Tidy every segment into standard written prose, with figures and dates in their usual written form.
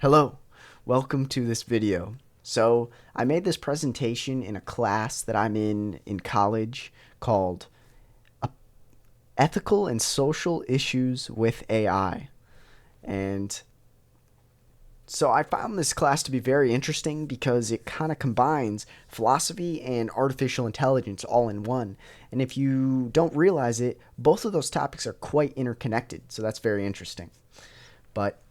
Hello, welcome to this video. So I made this presentation in a class that I'm in college called Ethical and Social Issues with AI. And so I found this class to be very interesting because it kind of combines philosophy and artificial intelligence all in one. And if you don't realize it, both of those topics are quite interconnected. So that's very interesting. But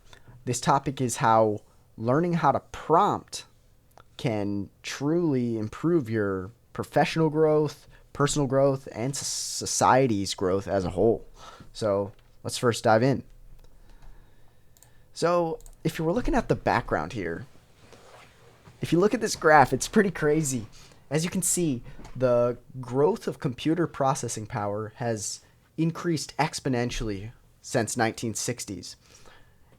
this topic is how learning how to prompt can truly improve your professional growth, personal growth, and society's growth as a whole. So let's first dive in. So if you were looking at the background here, if you look at this graph, it's pretty crazy. As you can see, the growth of computer processing power has increased exponentially since 1960s.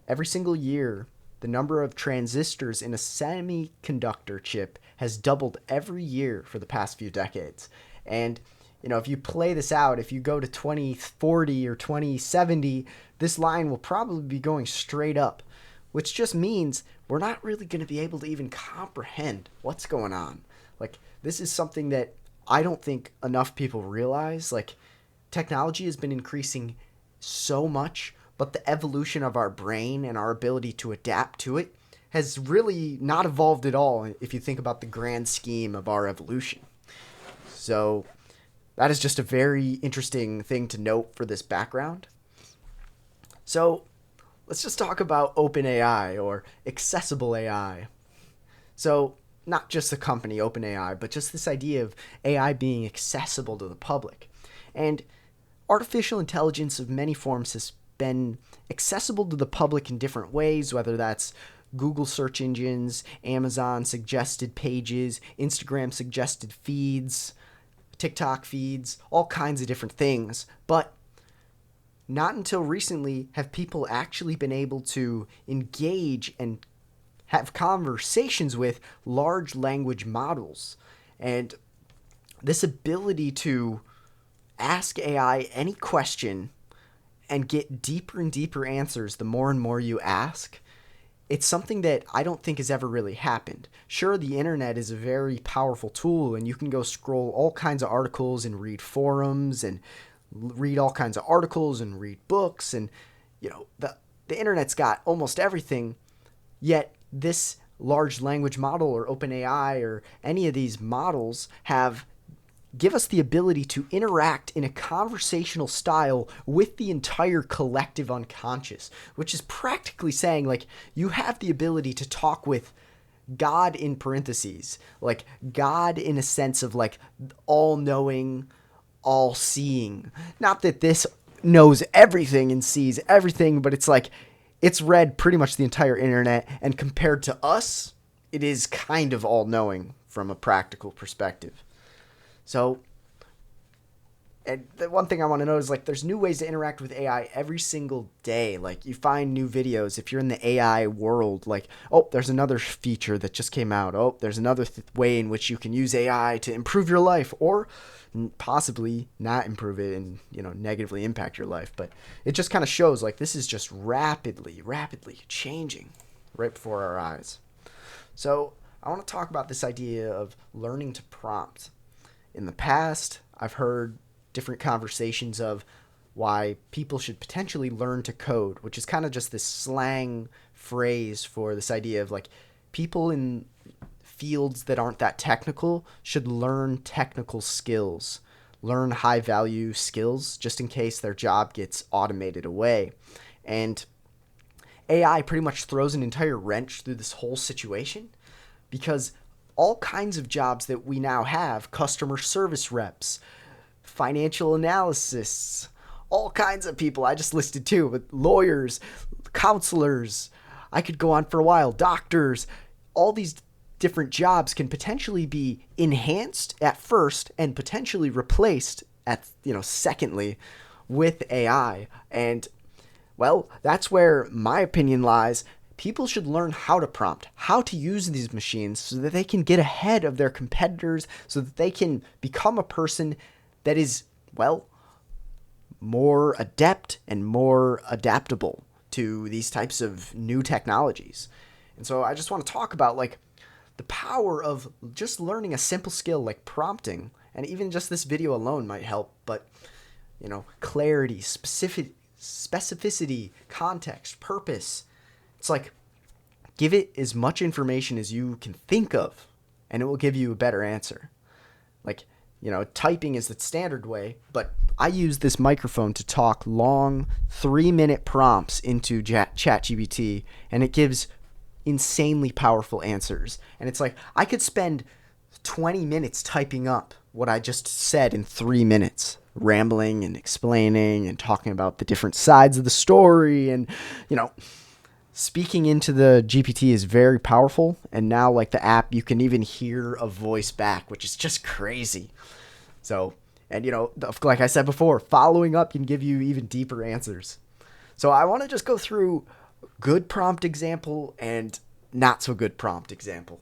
Every single year, the number of transistors in a semiconductor chip has doubled every year for the past few decades. And if you play this out, if you go to 2040 or 2070, this line will probably be going straight up, which just means we're not really going to be able to even comprehend what's going on. Like, this is something that I don't think enough people realize. Like, technology has been increasing so much, but the evolution of our brain and our ability to adapt to it has really not evolved at all if you think about the grand scheme of our evolution. So that is just a very interesting thing to note for this background. So let's just talk about OpenAI or accessible AI. So not just the company OpenAI, but just this idea of AI being accessible to the public. And artificial intelligence of many forms has been accessible to the public in different ways, whether that's Google search engines, Amazon suggested pages, Instagram suggested feeds, TikTok feeds, all kinds of different things. But not until recently have people actually been able to engage and have conversations with large language models. And this ability to ask AI any question and get deeper and deeper answers the more and more you ask, it's something that I don't think has ever really happened. Sure, the internet is a very powerful tool, and you can go scroll all kinds of articles and read forums and read all kinds of articles and read books, and the internet's got almost everything. Yet this large language model or OpenAI or any of these models give us the ability to interact in a conversational style with the entire collective unconscious, which is practically saying, like, you have the ability to talk with God in parentheses, like God in a sense of like all-knowing, all-seeing. Not that this knows everything and sees everything, but it's like it's read pretty much the entire internet, and compared to us, it is kind of all-knowing from a practical perspective. So, and the one thing I want to know is, like, there's new ways to interact with AI every single day. Like, you find new videos. If you're in the AI world, like, oh, there's another feature that just came out. Oh, there's another way in which you can use AI to improve your life, or possibly not improve it and, negatively impact your life. But it just kind of shows, like, this is just rapidly changing right before our eyes. So I want to talk about this idea of learning to prompt. In the past, I've heard different conversations of why people should potentially learn to code, which is kind of just this slang phrase for this idea of, like, people in fields that aren't that technical should learn technical skills, learn high value skills just in case their job gets automated away. And AI pretty much throws an entire wrench through this whole situation, because all kinds of jobs that we now have, customer service reps, financial analysts, all kinds of people I just listed too, but lawyers, counselors, I could go on for a while, doctors, all these different jobs can potentially be enhanced at first and potentially replaced at, secondly, with AI. And, well, that's where my opinion lies. People should learn how to prompt, how to use these machines so that they can get ahead of their competitors, so that they can become a person that is, well, more adept and more adaptable to these types of new technologies. And so I just want to talk about like the power of just learning a simple skill like prompting, and even just this video alone might help. But clarity, specificity, context, purpose. It's like give it as much information as you can think of, and it will give you a better answer. Like, typing is the standard way, but I use this microphone to talk long 3-minute prompts into Chat GPT, and it gives insanely powerful answers. And it's like I could spend 20 minutes typing up what I just said in 3 minutes, rambling and explaining and talking about the different sides of the story. And speaking into the GPT is very powerful. And now, like the app, you can even hear a voice back, which is just crazy. So, and like I said before, following up can give you even deeper answers. So I want to just go through good prompt example and not so good prompt example.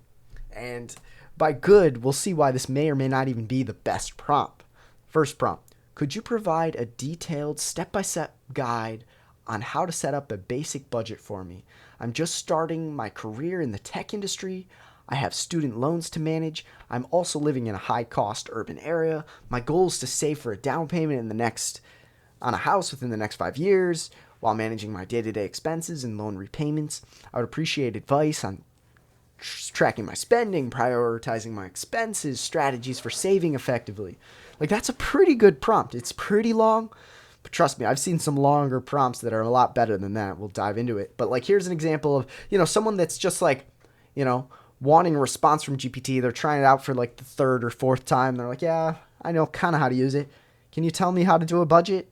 And by good, we'll see why this may or may not even be the best prompt. First prompt: could you provide a detailed step-by-step guide on how to set up a basic budget for me? I'm just starting my career in the tech industry. I have student loans to manage. I'm also living in a high-cost urban area. My goal is to save for a down payment on a house within the next 5 years while managing my day-to-day expenses and loan repayments. I would appreciate advice on tracking my spending, prioritizing my expenses, strategies for saving effectively. Like, that's a pretty good prompt. It's pretty long, but trust me, I've seen some longer prompts that are a lot better than that. We'll dive into it. But like, here's an example of, someone that's just like, wanting a response from GPT. They're trying it out for like the third or fourth time. They're like, yeah, I know kind of how to use it. Can you tell me how to do a budget?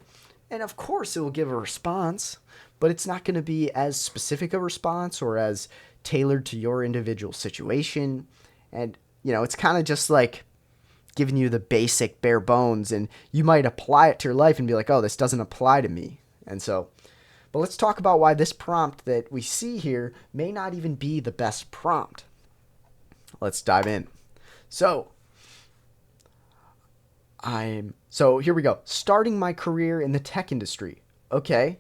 And of course it will give a response, but it's not going to be as specific a response or as tailored to your individual situation. And, it's kind of just like giving you the basic bare bones, and you might apply it to your life and be like, oh, this doesn't apply to me. And so, but let's talk about why this prompt that we see here may not even be the best prompt. Let's dive in. So here we go. Starting my career in the tech industry. Okay,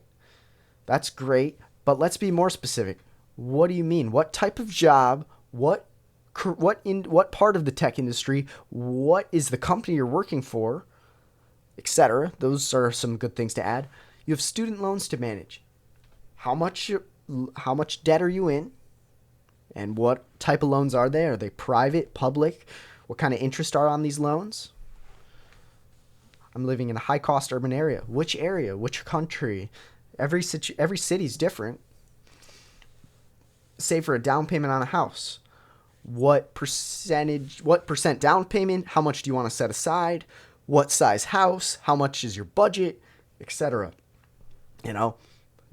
that's great, but let's be more specific. What do you mean? What type of job? What part of the tech industry? What is the company you're working for? Etc. Those are some good things to add. You have student loans to manage. How much debt are you in? And what type of loans are they? Are they private, public? What kind of interest are on these loans? I'm living in a high-cost urban area. Which area? Which country? Every city is different. Save for a down payment on a house. What percent down payment? How much do you want to set aside? What size house? How much is your budget? Etc.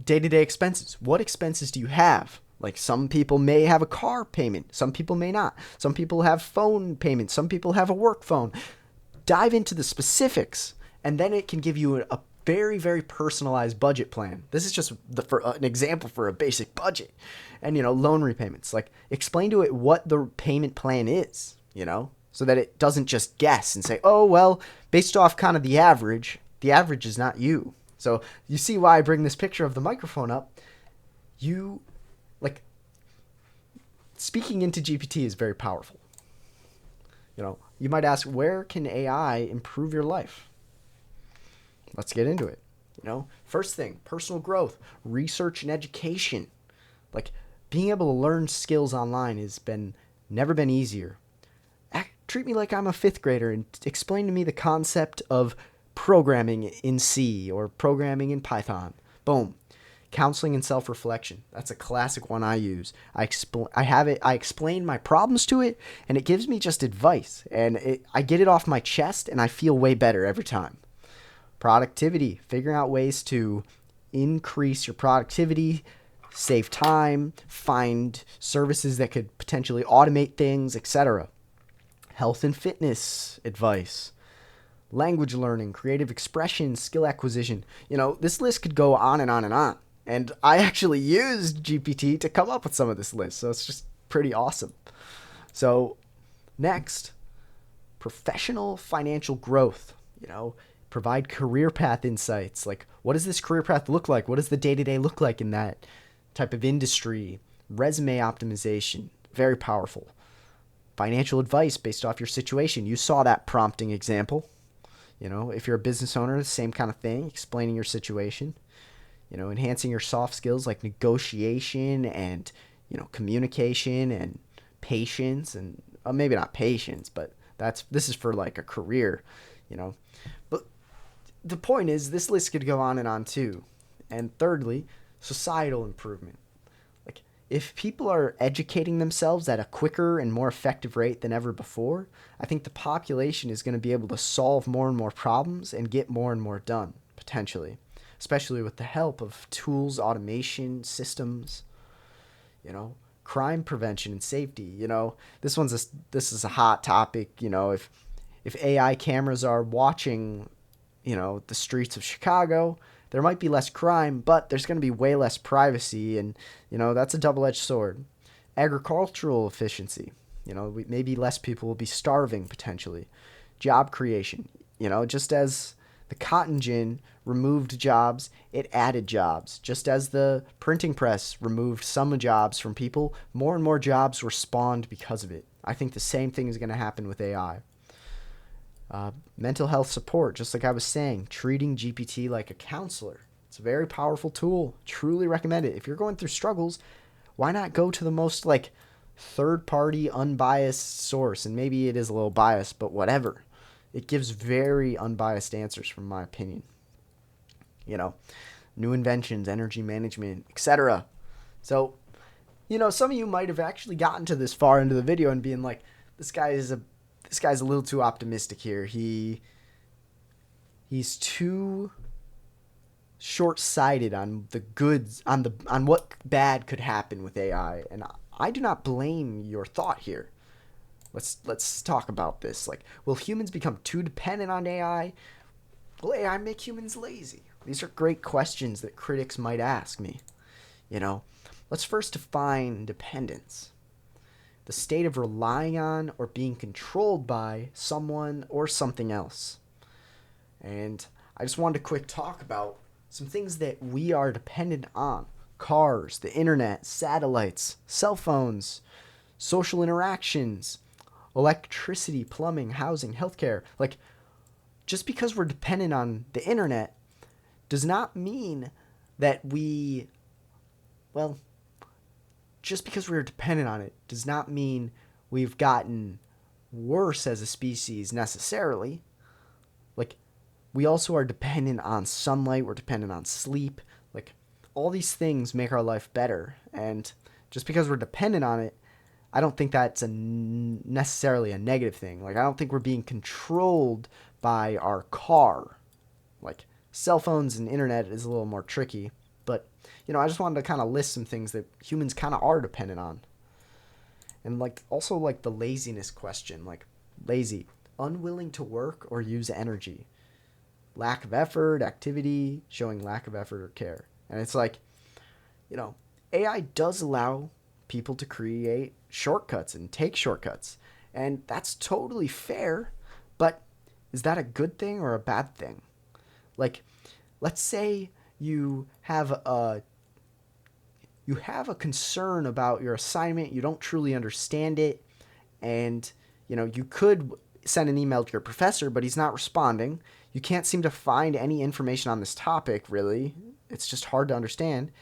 Day-to-day expenses. What expenses do you have? Like, some people may have a car payment. Some people may not. Some people have phone payments. Some people have a work phone. Dive into the specifics, and then it can give you a very, very personalized budget plan. This is just an example for a basic budget. And, loan repayments. Like, explain to it what the payment plan is, so that it doesn't just guess and say, oh, well, based off kind of the average is not you. So you see why I bring this picture of the microphone up. Speaking into GPT is very powerful. You might ask, where can AI improve your life? Let's get into it. First thing, personal growth, research and education. Like, being able to learn skills online has never been easier. Treat me like I'm a 5th grader and explain to me the concept of programming in C or programming in Python. Boom. Counseling and self-reflection. That's a classic one I use. I explain my problems to it, and it gives me just advice. And I get it off my chest, and I feel way better every time. Productivity. Figuring out ways to increase your productivity, save time, find services that could potentially automate things, etc. Health and fitness advice. Language learning, creative expression, skill acquisition. This list could go on and on and on. And I actually used GPT to come up with some of this list. So it's just pretty awesome. So next, professional financial growth. Provide career path insights. Like, what does this career path look like? What does the day-to-day look like in that type of industry? Resume optimization, very powerful. Financial advice based off your situation. You saw that prompting example. If you're a business owner, the same kind of thing, explaining your situation. Enhancing your soft skills like negotiation and, communication and patience and maybe not patience, but this is for like a career, But the point is, this list could go on and on too. And thirdly, societal improvement. Like, if people are educating themselves at a quicker and more effective rate than ever before, I think the population is going to be able to solve more and more problems and get more and more done, potentially, especially with the help of tools, automation, systems, crime prevention and safety. This is a hot topic. If AI cameras are watching, the streets of Chicago, there might be less crime, but there's going to be way less privacy, and that's a double-edged sword. Agricultural efficiency, maybe less people will be starving potentially. Job creation, just as the cotton gin removed jobs, it added jobs. Just as the printing press removed some jobs from people, more and more jobs were spawned because of it. I think the same thing is going to happen with AI. Mental health support, just like I was saying, treating GPT like a counselor. It's a very powerful tool. Truly recommend it. If you're going through struggles, why not go to the most third-party, unbiased source? And maybe it is a little biased, but whatever. It gives very unbiased answers, from my opinion. New inventions, energy management, etc. So, some of you might have actually gotten to this far into the video and being like, this guy's a little too optimistic here. He's too short-sighted on the goods, on what bad could happen with AI. And I do not blame your thought here. Let's talk about this. Will humans become too dependent on AI? Will AI make humans lazy? These are great questions that critics might ask me. Let's first define dependence. The state of relying on or being controlled by someone or something else. And I just wanted to quick talk about some things that we are dependent on. Cars, the internet, satellites, cell phones, social interactions, electricity, plumbing, housing, healthcare. Just because we're dependent on the internet does not mean that just because we're dependent on it does not mean we've gotten worse as a species necessarily. We also are dependent on sunlight, we're dependent on sleep. All these things make our life better. And just because we're dependent on it, I don't think that's necessarily a negative thing. I don't think we're being controlled by our car. Cell phones and internet is a little more tricky. But, I just wanted to kind of list some things that humans kind of are dependent on. And also the laziness question. Lazy, unwilling to work or use energy. Lack of effort, activity, showing lack of effort or care. And it's AI does allow people to create shortcuts and take shortcuts. And that's totally fair, but is that a good thing or a bad thing? Let's say you have a concern about your assignment, you don't truly understand it, and you could send an email to your professor, but he's not responding. You can't seem to find any information on this topic, really. It's just hard to understand.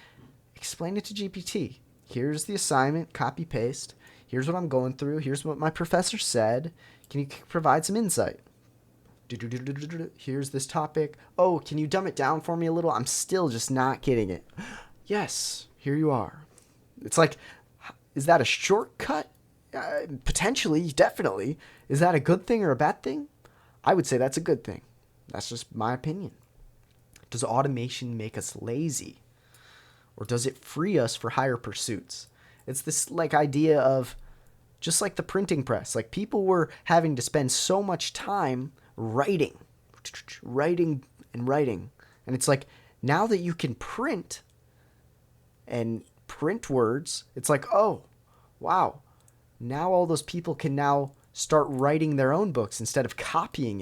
Explain it to GPT. Here's the assignment, copy paste. Here's what I'm going through. Here's what my professor said. Can you provide some insight? Here's this topic. Oh, can you dumb it down for me a little? I'm still just not getting it. Yes, here you are. It's is that a shortcut? Potentially, definitely. Is that a good thing or a bad thing? I would say that's a good thing. That's just my opinion. Does automation make us lazy? Or does it free us for higher pursuits? It's this idea of just like the printing press. People were having to spend so much time writing. And it's now that you can print words, it's oh, wow. Now all those people can now start writing their own books instead of copying.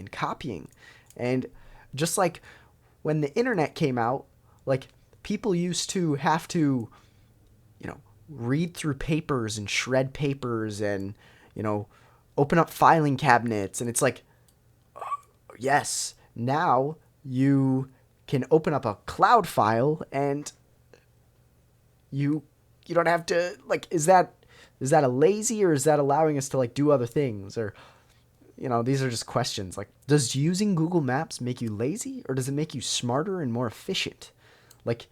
And just when the internet came out, people used to have to, read through papers and shred papers and, you know, open up filing cabinets. And it's like, yes, now you can open up a cloud file and you don't have to, like, is that a lazy, or is that allowing us to like do other things? Or, you know, these are just questions. Like, does using Google Maps make you lazy, or does it make you smarter and more efficient? Like,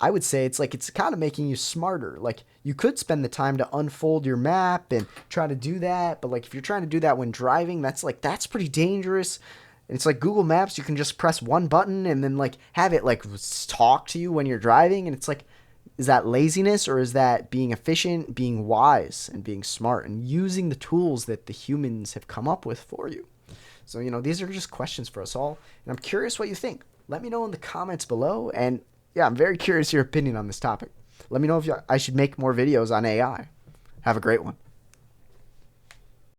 I would say it's like it's kind of making you smarter. Like, you could spend the time to unfold your map and try to do that, but like if you're trying to do that when driving, that's pretty dangerous. And it's like Google Maps, you can just press one button and then like have it like talk to you when you're driving, and it's like, is that laziness, or is that being efficient, being wise, and being smart and using the tools that the humans have come up with for you? So, you know, these are just questions for us all, and I'm curious what you think. Let me know in the comments below, and yeah, I'm very curious your opinion on this topic. Let me know if I should make more videos on AI. Have a great one.